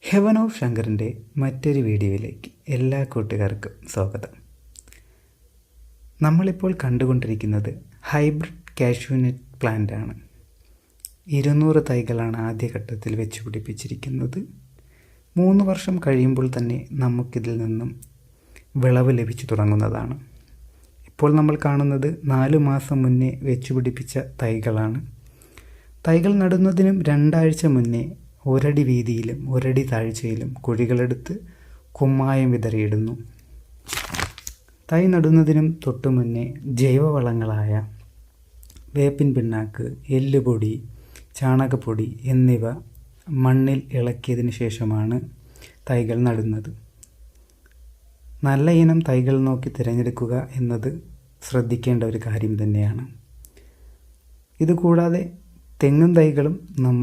Heaven of ശങ്കറിൻ്റെ മറ്റൊരു വീഡിയോയിലേക്ക് എല്ലാ കൂട്ടുകാർക്കും സ്വാഗതം. നമ്മളിപ്പോൾ കണ്ടുകൊണ്ടിരിക്കുന്നത് ഹൈബ്രിഡ് കാഷ്യൂനട്ട് പ്ലാന്റ് ആണ്. 200 തൈകളാണ് ആദ്യഘട്ടത്തിൽ വെച്ച് പിടിപ്പിച്ചിരിക്കുന്നത്. 3 വർഷം കഴിയുമ്പോൾ തന്നെ നമുക്കിതിൽ നിന്നും വിളവ് ലഭിച്ചു തുടങ്ങുന്നതാണ്. ഇപ്പോൾ നമ്മൾ കാണുന്നത് 4 മാസം മുന്നേ വെച്ച് പിടിപ്പിച്ച തൈകളാണ്. തൈകൾ നടുന്നതിനും 2 ആഴ്ച മുന്നേ ഒരടി വീതിയിലും ഒരടി താഴ്ചയിലും കുഴികളെടുത്ത് കുമ്മായം വിതറിയിടുന്നു. തൈ നടുന്നതിനും തൊട്ടു മുന്നേ ജൈവവളങ്ങളായ വേപ്പിൻ പിണ്ണാക്ക്, എല്ലുപൊടി, ചാണകപ്പൊടി എന്നിവ മണ്ണിൽ ഇളക്കിയതിന് ശേഷമാണ് തൈകൾ നടുന്നത്. നല്ല ഇനം തൈകൾ നോക്കി തിരഞ്ഞെടുക്കുക എന്നത് ശ്രദ്ധിക്കേണ്ട ഒരു കാര്യം തന്നെയാണ്. ഇതുകൂടാതെ തെങ്ങും തൈകളും നമ്മൾ